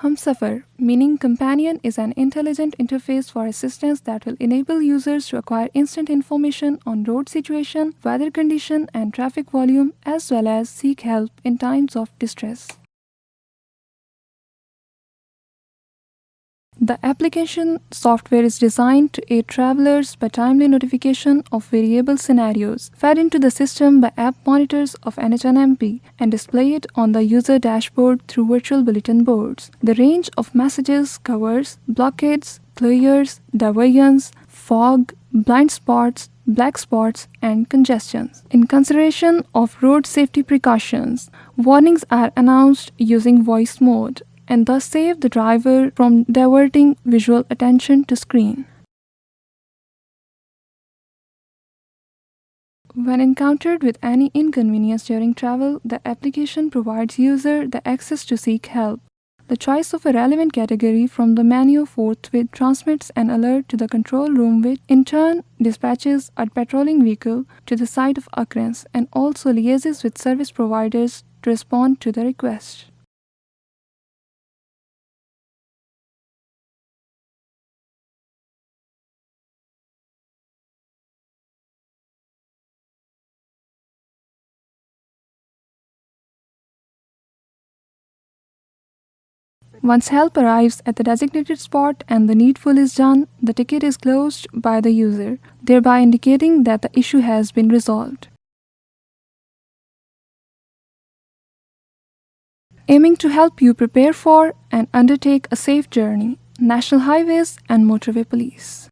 Hamsafar, meaning companion, is an intelligent interface for assistance that will enable users to acquire instant information on road situation, weather condition, and traffic volume, as well as seek help in times of distress. The application software is designed to aid travelers by timely notification of variable scenarios, fed into the system by app monitors of NHNMP, and displayed on the user dashboard through virtual bulletin boards. The range of messages covers blockades, clears, diversions, fog, blind spots, black spots, and congestions. In consideration of road safety precautions, warnings are announced using voice mode, and thus save the driver from diverting visual attention to screen. When encountered with any inconvenience during travel, the application provides user the access to seek help. The choice of a relevant category from the menu forthwith transmits an alert to the control room, which in turn dispatches a patrolling vehicle to the site of occurrence and also liaises with service providers to respond to the request. Once help arrives at the designated spot and the needful is done, the ticket is closed by the user, thereby indicating that the issue has been resolved. Aiming to help you prepare for and undertake a safe journey, National Highways and Motorway Police.